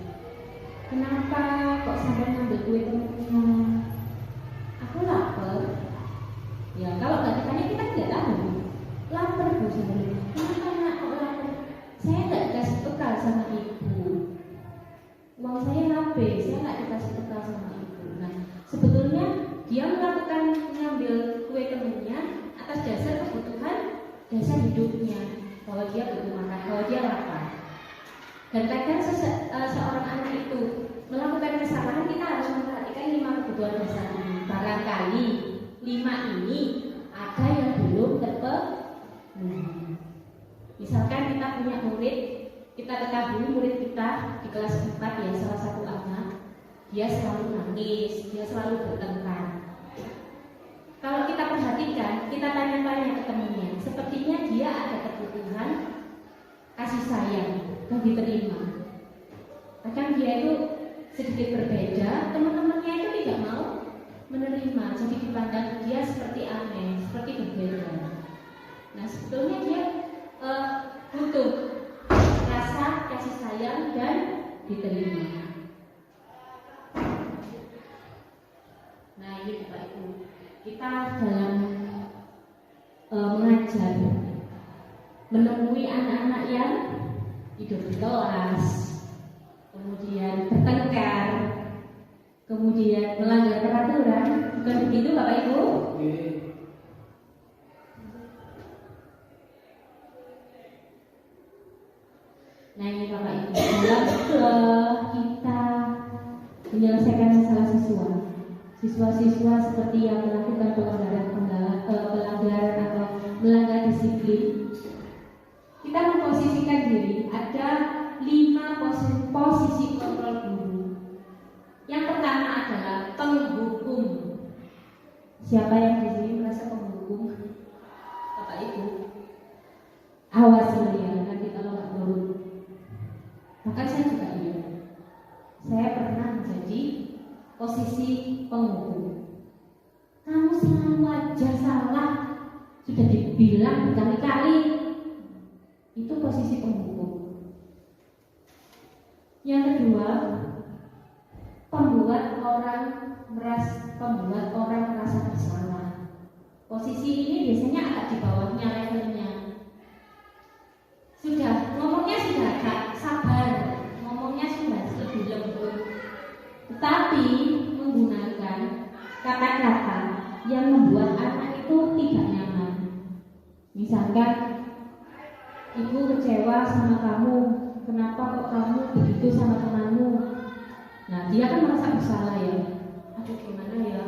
kenapa kok sampai ngambil kue temennya? Aku lapar. Ya kalau nggak ditanya kita tidak tahu. Lapar Bu sebenarnya. Kenapa nak kok lapar? Saya nggak dikasih bekal sama ibu. Uang saya habis, saya nggak dikasih bekal sama ibu. Nah, sebetulnya dia melakukan mengambil kue temennya atas dasar kebutuhan dasar hidupnya, bahwa dia butuh makan, bahwa dia lapar. Dan kadang seorang anak itu melakukan kesalahan, kita harus memperhatikan 5 kebutuhan dasar ini. Barangkali 5 ini ada yang belum terpenuhi. Misalkan kita punya murid, kita ketahui murid kita di kelas 4 ya, salah satu anak, dia selalu nangis, dia selalu bertengkar. Kalau kita perhatikan, kita tanya-tanya ke temannya, sepertinya dia ada kebutuhan kasih sayang yang diterima. Kadang dia itu sedikit berbeda, teman-temannya itu tidak mau menerima, jadi dipandang dia seperti aneh, seperti berbeda. Nah, sebetulnya dia butuh rasa kasih sayang dan diterima. Nah, ini Bapak Ibu, kita dalam mengajar, menemui anak-anak yang tidur di kelas, kemudian bertengkar, kemudian melanggar peraturan, bukan begitu Bapak Ibu? Nah ini Bapak Ibu, dalam kita menyelesaikan masalah siswa seperti yang melakukan pelanggaran atau melanggar disiplin, kita memposisikan diri ada 5 posisi kontrol guru. Yang pertama adalah penghukum. Siapa yang di sini merasa penghukum? Bapak Ibu, awas ya, nanti kalau nggak nurut. Bahkan saya juga iya. Saya pernah menjadi posisi penghukum. Kamu selalu aja salah, sudah dibilang berkali-kali. Itu posisi penghukum. Yang kedua, membuat orang merasa bersalah. Posisi ini biasanya agak di bawahnya levelnya. Ngomongnya sudah agak sabar, ngomongnya sudah lebih lembut, tetapi menggunakan kata-kata yang membuat anak itu tidak nyaman. Misalkan, ibu kecewa sama kamu, kenapa kok kamu begitu sama temanmu? Nah, dia kan merasa bersalah ya. Aduh, gimana ya?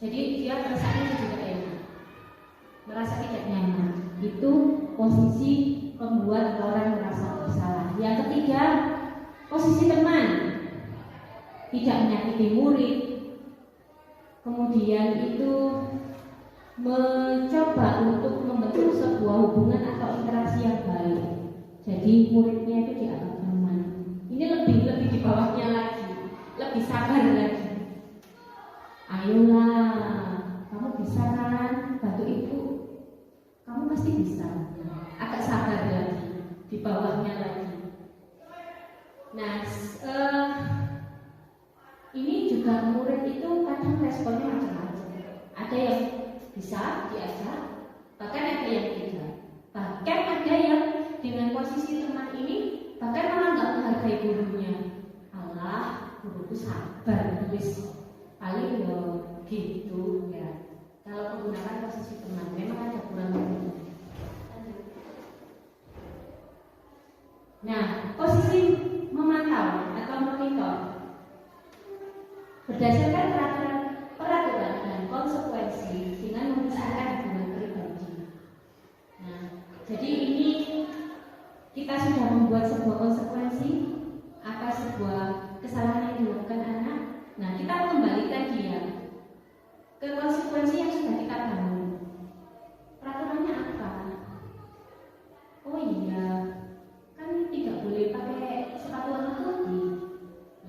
Jadi dia perasaannya juga enak, merasa tidak nyaman. Itu posisi membuat orang merasa bersalah. Yang ketiga, posisi teman, tidak menyakiti murid. Kemudian itu mencoba untuk membentuk sebuah hubungan atau interaksi yang baik. Jadi muridnya itu dianggap nyaman. Ini lebih di bawahnya lagi, lebih sabar lagi. Ayolah, kamu bisa kan, bantu ibu. Kamu pasti bisa. Agak sabar lagi, di bawahnya lagi. Nah, ini juga murid itu kadang responnya macam-macam. Ada yang bisa diajak, bahkan ada yang tidak. Bahkan ada yang dengan posisi teman ini bahkan malah nggak menghargai gurunya. Allah, guruku sabar, tulis paling gitu ya. Kalau menggunakan posisi teman, memang ada kurang lebih. Nah, posisi memantau atau monitor berdasarkan peraturan dan konsekuensi dengan memisahkan hubungan pribadi. Nah, jadi ini kita sudah membuat sebuah konsekuensi atas sebuah kesalahan yang dilakukan anak. Nah, kita mengembalikan dia ke konsekuensi yang sudah kita bangun. Peraturannya apa? Oh iya, kan tidak boleh pakai sepatu warna putih.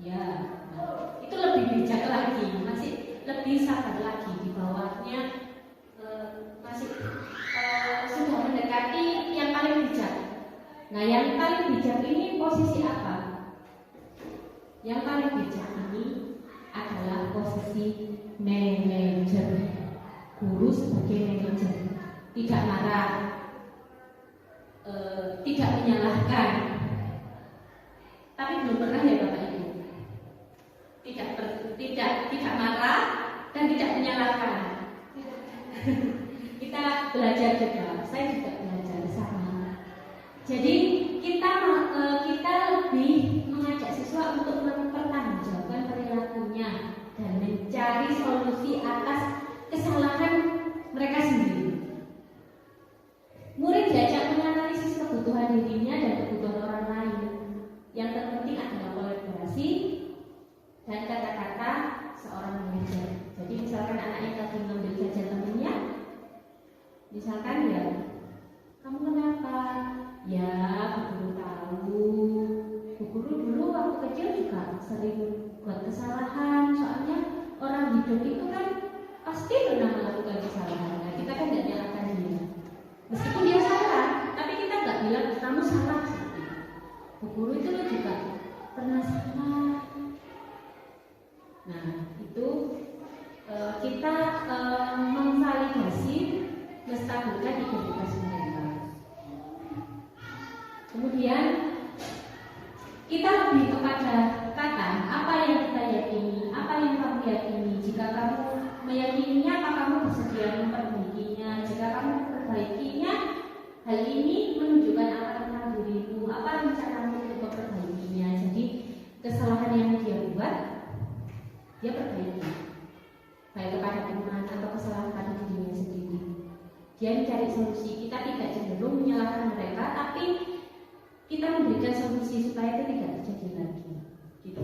Ya, nah, itu lebih bijak lagi, masih lebih sabar lagi di bawahnya, masih sudah mendekati yang paling bijak. Nah, yang paling bijak ini posisi apa? Yang paling bijak ini adalah posisi manajer, guru sebagai manajer, tidak marah, tidak menyalahkan, tapi belum pernah ya Bapak Ibu, tidak marah dan tidak menyalahkan. Kita belajar juga, saya juga belajar sama. Jadi kita lebih mengajak siswa untuk mempertanggungjawabkan perilakunya dan mencari solusi atas kesalahan mereka sendiri. Murid diajak menganalisis kebutuhan dirinya dan kebutuhan orang lain. Yang terpenting adalah kolaborasi dan kata-kata seorang manajer. Jadi misalkan anaknya tadi ngambil jajan temennya, misalkan ya, kamu kenapa? Ya, Bu Guru tahu. Bu Guru dulu waktu kecil juga sering buat kesalahan. Soalnya orang hidup itu kan pasti pernah melakukan kesalahan. Nah, kita kan tidak nyalahkan dia. Meskipun dia salah, tapi kita nggak bilang kamu salah. Bu Guru itu juga pernah salah. Nah, itu kita memvalidasi, menstabilkan identitas mereka. Kemudian kita lebih kepada kata apa yang kita yakini, apa yang kamu yakini. Jika kamu meyakininya, apa kamu bersedia memperbaikinya? Jika kamu memperbaikinya, hal ini menunjukkan apa tentang dirimu, apa rencanamu untuk memperbaikinya. Jadi kesalahan yang dia buat, dia perbaiki, baik kepada teman atau kesalahan pada dirinya sendiri. Dia mencari solusi. Kita tidak cenderung menyalahkan mereka, tapi kita memberikan solusi supaya itu tidak terjadi lagi. Gitu.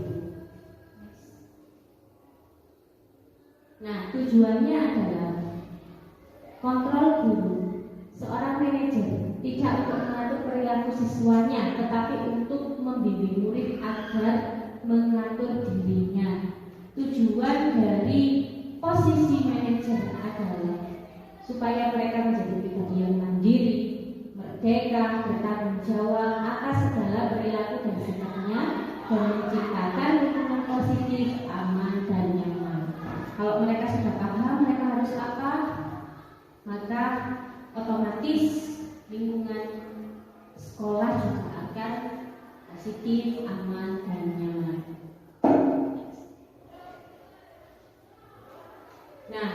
Nah, tujuannya adalah kontrol guru. Seorang manajer tidak untuk mengatur perilaku siswanya, tetapi untuk membimbing murid agar mengatur dirinya. Tujuan dari posisi manajer adalah supaya mereka menjadi pribadi yang mandiri, merdeka, bertanggung jawab atas segala perilaku dan sikapnya, dan menciptakan lingkungan positif, aman, dan nyaman. Kalau mereka sudah paham mereka harus apa, maka otomatis lingkungan sekolah juga akan positif, aman, dan nyaman. Nah,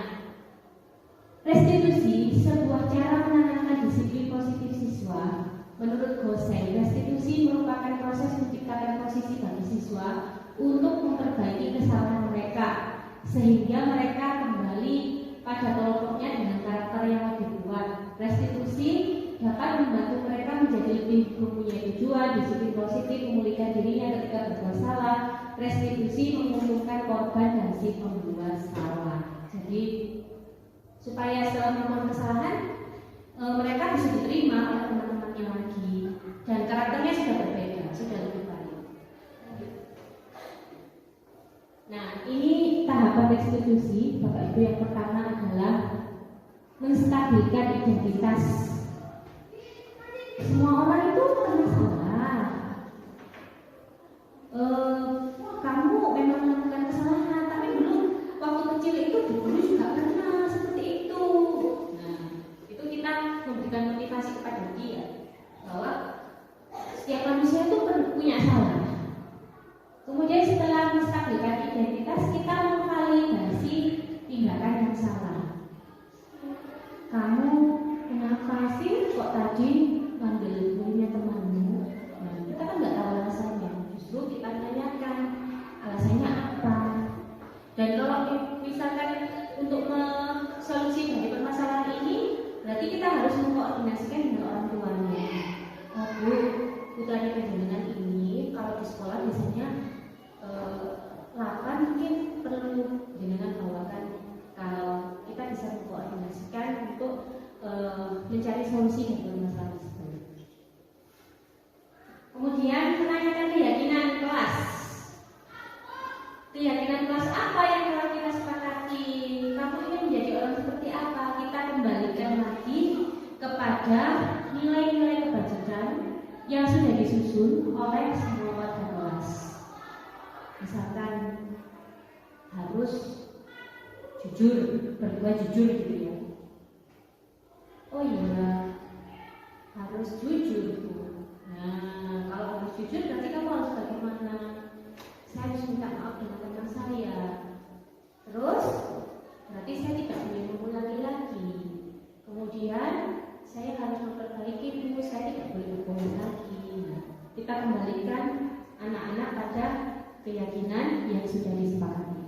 restitusi sebuah cara menanamkan disiplin positif siswa. Menurut Gosen, restitusi merupakan proses menciptakan posisi bagi siswa untuk memperbaiki kesalahan mereka sehingga mereka kembali pada kelompoknya dengan karakter yang lebih kuat. Restitusi dapat membantu mereka menjadi lebih mempunyai tujuan, disiplin positif, memulihkan dirinya ketika berbuat salah. Restitusi menguntungkan korban dan si pembuat salah. Jadi supaya setelah melakukan kesalahan mereka bisa diterima oleh teman-temannya lagi dan karakternya sudah berbeda, sudah lebih baik. Nah, ini tahapan restitusi Bapak Ibu. Yang pertama adalah menstabilkan identitas. Semua orang itu pernah salah. Kamu memang melakukan kesalahan, tapi dulu waktu kecil itu dulu juga pernah seperti itu. Nah, itu kita memberikan motivasi kepada dia bahwa setiap manusia itu punya salah. Kemudian setelah menstabilkan identitas, kita memvalidasi tindakan yang salah. Kamu kenapa sih kok tadi ngambil bukunya temanmu? Nah, kita kan nggak tahu alasannya. Justru kita tanyakan alasannya apa. Dan kalau misalkan untuk solusi dari permasalahan ini, berarti kita harus mengkoordinasikan dengan orang tuanya. Oh Bu, mencari solusi dari masalah tersebut. Kemudian menanyakan keyakinan kelas. Keyakinan kelas apa yang telah kita sepakati? Kamu ingin menjadi orang seperti apa? Kita kembalikan lagi kepada nilai-nilai kebajikan yang sudah disusun oleh semua warga kelas. Misalkan harus jujur, berbuat jujur gitu ya. Oh iya, harus jujur. Nah, kalau harus jujur berarti kamu harus bagaimana? Saya harus minta maaf dengan teman saya. Terus, berarti saya tidak boleh mengulangi lagi. Kemudian, saya harus memperbaiki dulu, saya tidak boleh berbohong lagi. Nah, kita kembalikan anak-anak pada keyakinan yang sudah disepakati.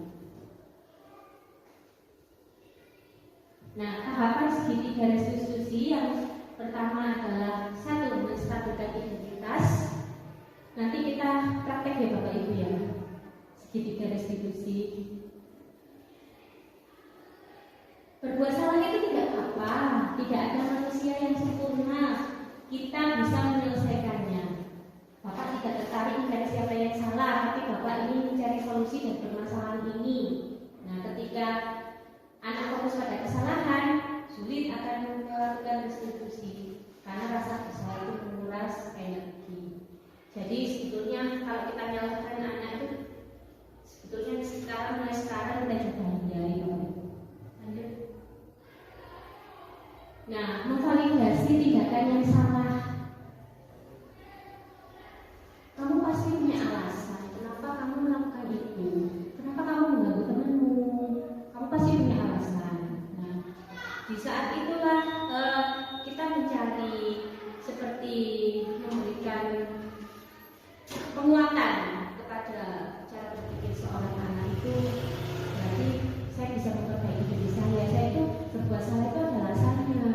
Nah, tahapan segitiga restitusi yang pertama adalah satu, menstabilkan identitas. Nanti kita praktek ya Bapak Ibu ya, segitiga restitusi. Berbuat salah itu tidak apa, tidak ada manusia yang sempurna. Kita bisa menyelesaikannya. Bapak tidak tertarik mencari siapa yang salah, tapi Bapak ingin mencari solusi dari permasalahan ini. Nah, ketika anak fokus pada kesalahan, sulit akan melakukan restitusi karena rasa bersalah itu menguras energi. Jadi sebetulnya kalau kita nyalakan anak itu, sebetulnya mulai sekarang kita coba hindari. Lanjut. Nah, memvalidasi tindakan yang salah. Kamu pasti punya alasan kenapa kamu melakukan itu, kenapa kamu mengganggu temanmu. Kamu pasti punya alasan. Nah, di saat itulah kita mencari seperti memberikan penguatan kepada cara berpikir seorang anak itu. Berarti saya bisa memperbaiki diri saya itu berbuat salah itu ada alasannya.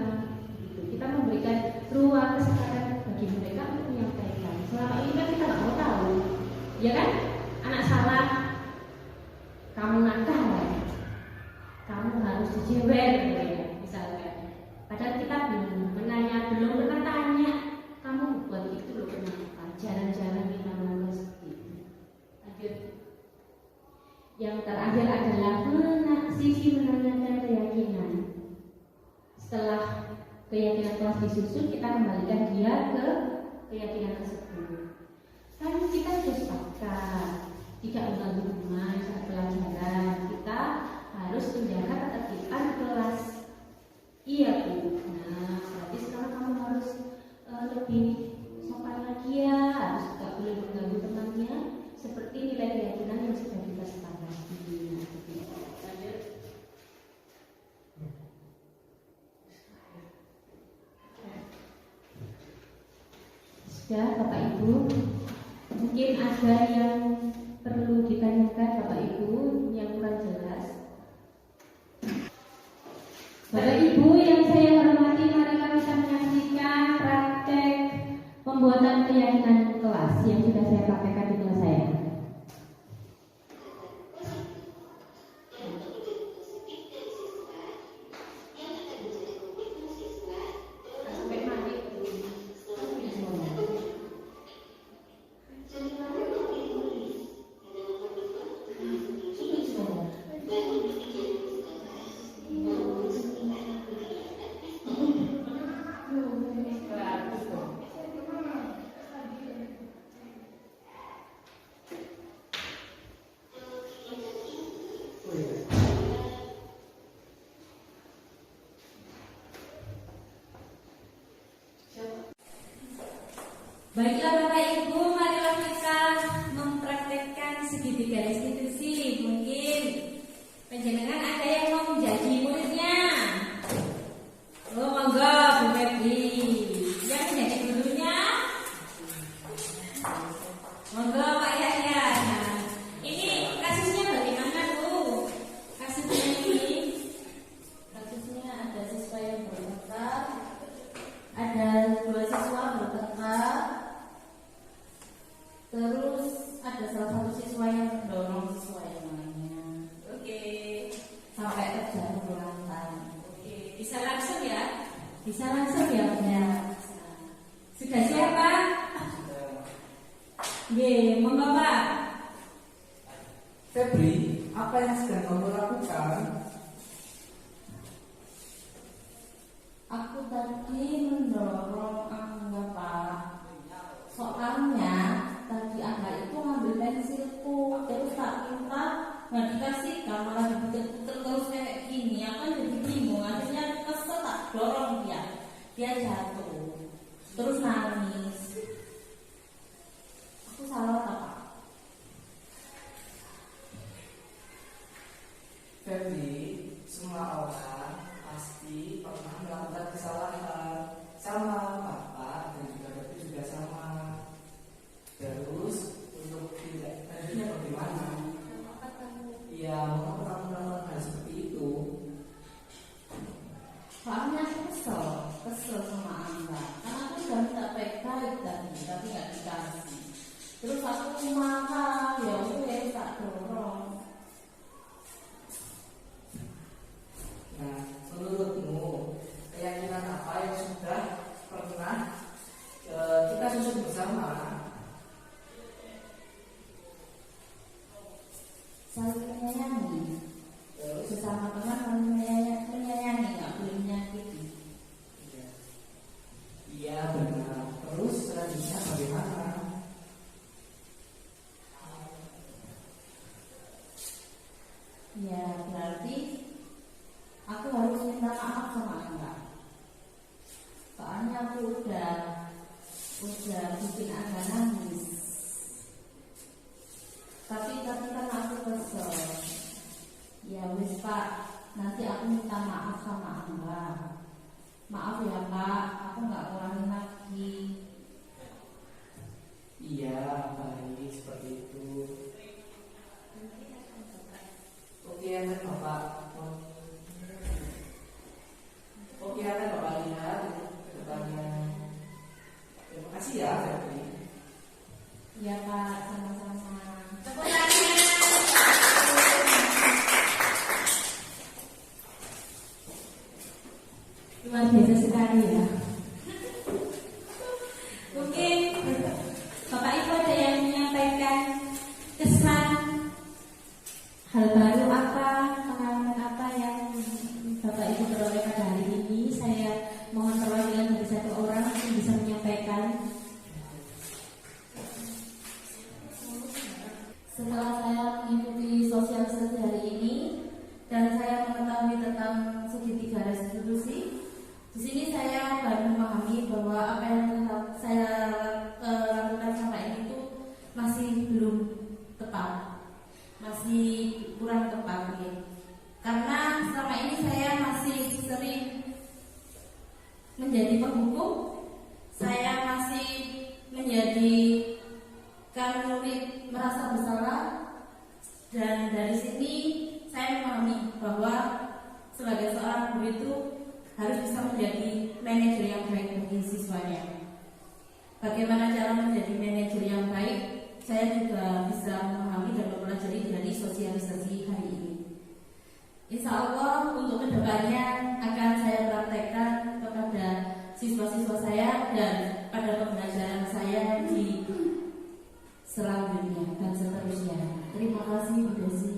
Gitu. Kita memberikan ruang kesempatan bagi mereka untuk menyampaikan. Selama ini kan kita nggak mau tahu, ya kan? Anak salah, kamu nakal, kamu harus dijewer, ya, misalkan. Padahal kita belum pernah tanya, kamu buat itu loh kenapa? Jalan-jalan kita melakukan seperti itu. Lanjut. Yang terakhir adalah sisi menanyakan keyakinan. Setelah keyakinan telah disusun, kita kembalikan dia ke keyakinan tersebut. Kan kita sudah sepakat tidak mengganggu teman saat pelajaran. Kita harus menjaga ketertiban kelas. Iya Bu. Nah, berarti sekarang kamu harus lebih sopan lagi ya, harus tidak boleh mengganggu temannya, seperti nilai keyakinan yang sudah kita sepakati. Lanjut. Sudah Bapak Ibu, mungkin ada yang perlu ditanyakan Bapak Ibu yang kurang jelas. Bapak Ibu yang saya hormati, mari kita menyaksikan praktek pembuatan keyakinan kelas yang sudah saya praktekkan di kelas saya. Baiklah Bapak Ibu, marilah kita mempraktekkan segitiga restitusi. Mungkin penjenengan ada yang mau menjadi muridnya. Oh monggo Bu Febri. Yang menjadi gurunya, monggo Pak Yahya. Nah, ini kasusnya bagaimana Bu? Kasusnya ini, kasusnya ada siswa yang berpeserta, ada 2 siswa berpeserta. Terus ada salah satu siswa yang mendorong siswa yang lainnya. Oke. Sampai Bisa langsung ya, Pak? Ya. Sudah siap, Pak? Nggih, monggo, Pak. Febri, apa yang sedang kamu lakukan? Aku tadi mendorong Angga, Pak. Soalnya tadi Angga itu ngambil pensilku, terus tak minta nggak dikasihkan, malah diputer-puter terus kayak gini. Aku kan jadi bingung, akhirnya kesel tak dorong dia jatuh, terus nangis. Aku salah apa, Pak? Febri, semua orang pasti pernah melakukan kesalahan. Sama Papa dan juga Febri juga sama. Terus untuk tidak lanjutnya bagaimana? Ya, mengapa kamu melakukan hal seperti itu? Soalnya aku kesel sama Angga. Karena aku udah minta baik-baik tadi, tapi nggak dikasih. Terus aku marah, ya udah tak dorong. Nah, menurutmu keyakinan apa yang sudah pernah kita susun bersama? Saling menyayangi. Terus, Sesama teman saling menyayangi, nggak boleh menyakiti. iya benar. Terus selanjutnya bagaimana? Ya berarti aku harus minta maaf sama Angga. Soalnya aku udah bikin Angga nangis. Tapi kan aku kesel. Ya wis Pak, nanti aku minta maaf sama Angga. Maaf ya Pak, aku nggak ulangin lagi. Iya, baik seperti itu. Oke, kan Bapak. Oke, kan Bapak lihat ke depannya. Terima kasih ya, Febri. Ya Pak, sama-sama. Luar biasa sekali ya. Mungkin Bapak Ibu ada yang menyampaikan kesan hal baru apa, pengalaman apa yang Bapak Ibu peroleh pada hari ini. Saya mohon perwakilan dari satu orang yang bisa menyampaikan. Setelah saya mengikuti sosialisasi hari ini dan saya mengetahui tentang segitiga restitusi, di sini saya baru memahami bahwa apa yang saya lakukan selama ini itu masih belum tepat, masih kurang tepat nih. Karena selama ini saya masih sering menjadi penghukum, saya masih menjadi murid merasa bersalah, dan dari sini saya memahami bahwa sebagai seorang guru itu harus bisa menjadi manajer yang baik bagi siswanya. Bagaimana cara menjadi manajer yang baik, saya juga bisa memahami dan mempelajari dari sosialisasi hari ini. Insya Allah untuk kedepannya akan saya praktekkan kepada siswa-siswa saya dan pada pembelajaran saya di selanjutnya dan seterusnya. Terima kasih Bu Desi.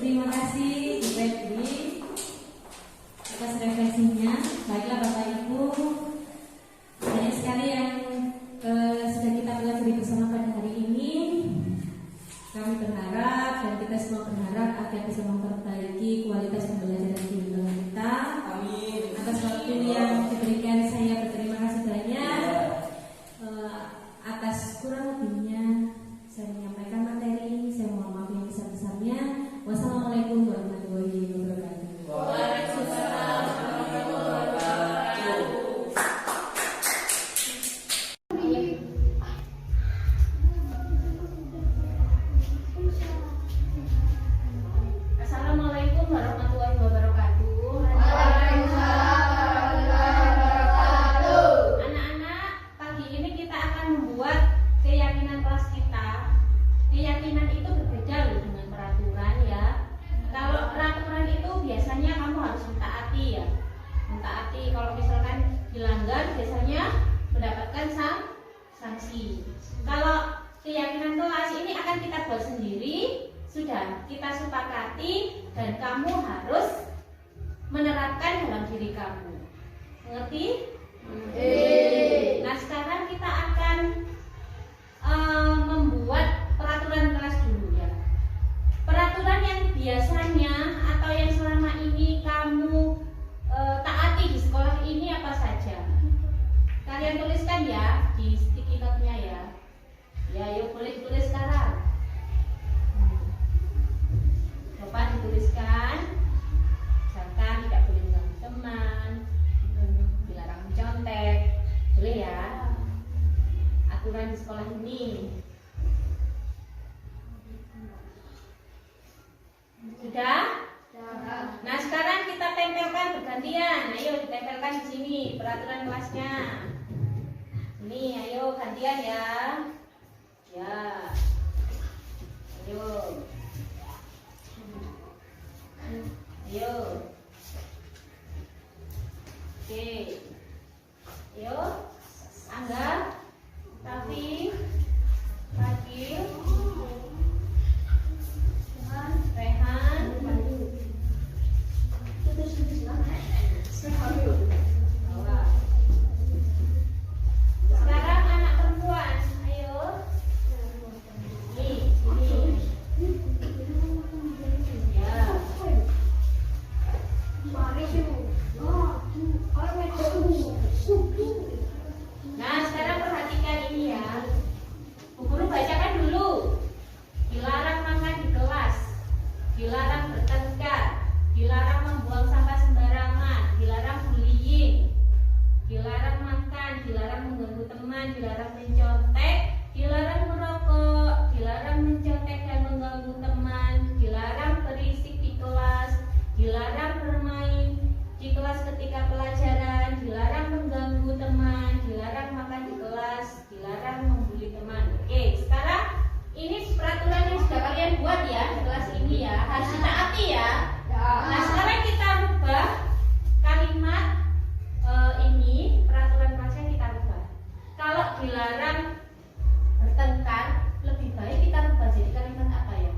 Terima kasih Bu Febri atas refleksinya. Baiklah Bapak Ibu, banyak sekali yang sudah kita pelajari bersama pada hari ini. Kami berharap dan kita semua berharap agar bisa memperbaiki kualitas pembelajaran di lingkungan kita. Amin. Atas waktu yang diberikan saya berterima kasih banyak. Atas kurang lebihnya saya menyampaikan materi ini, saya mohon maaf yang besar-besarnya. Wassalamualaikum warahmatullahi wabarakatuh. Waalaikumsalam warahmatullahi wabarakatuh. Assalamualaikum warahmatullahi wabarakatuh. Waalaikumsalam warahmatullahi wabarakatuh. diri kamu. Mengerti? Nah, sekarang kita akan membuat peraturan kelas dulu ya. Peraturan yang biasanya atau yang selama ini kamu taati di sekolah ini apa saja? Kalian tuliskan ya di sticky note-nya ya. Ya, yuk boleh ditulis sekarang. Coba dituliskan. Misalkan tidak boleh mengganggu teman, dilarang mencontek, boleh ya. Aturan di sekolah ini. Sudah? Nah, sekarang kita tempelkan bergantian. Ayo ditempelkan di sini peraturan kelasnya. Ini, ayo gantian ya. Ya. Ayo. Ayo. Oke. Ayo. Angga, Tafi, Fadil, Rehan, Bawa. Sekarang anak perempuan, ayo. Nih, sini. Ya. Nah, sekarang perhatikan ini ya. Bu Guru bacakan dulu. Dilarang makan di kelas, dilarang bertengkar, dilarang membuang sampah sembarangan, dilarang bullying, dilarang makan, dilarang mengganggu teman, dilarang mencontek, dilarang merokok, dilarang mencontek dan mengganggu teman, dilarang berisik di kelas, dilarang bermain di kelas ketika pelajaran, dilarang mengganggu teman, dilarang makan di kelas, dilarang membuli teman. Oke, sekarang ini peraturan yang sudah kalian buat ya di kelas ini ya, harus ditaati ya. Nah, sekarang kita rubah kalimat ini, peraturan kelasnya kita rubah. Kalau dilarang bertengkar, lebih baik kita rubah jadi kalimat apa ya?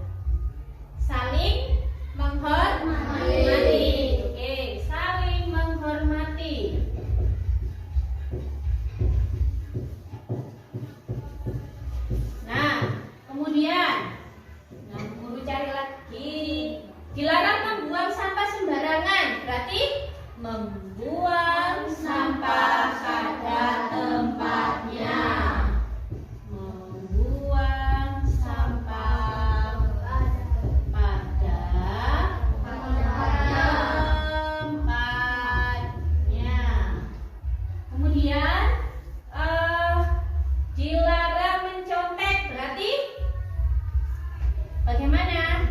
Saling menghormati. Oke, saling menghormati. Nah, kemudian guru cari lagi. Dilarang membuang sampah sembarangan. Berarti membuang sampah pada tempatnya. Membuang sampah pada tempatnya. Kemudian dilarang mencontek. Berarti bagaimana?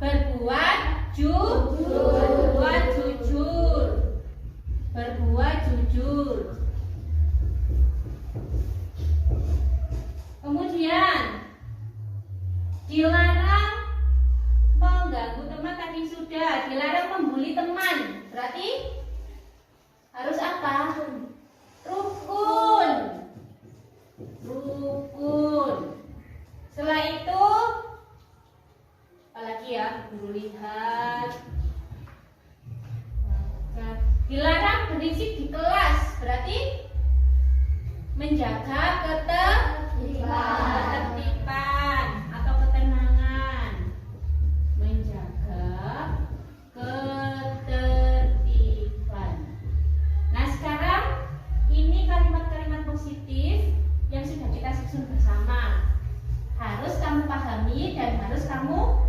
Berbuat jujur. Berbuat jujur. Berbuat jujur. Kemudian dilarang mengganggu teman, tadi sudah. Dilarang membuli teman. Berarti harus apa? Rukun. Rukun. Setelah itu apalagi ya, guru lihat. Dilarang berisik di kelas. Berarti menjaga ketertiban atau ketenangan. Menjaga ketertiban. Nah, sekarang ini kalimat-kalimat positif yang sudah kita susun bersama. Harus kamu pahami dan harus kamu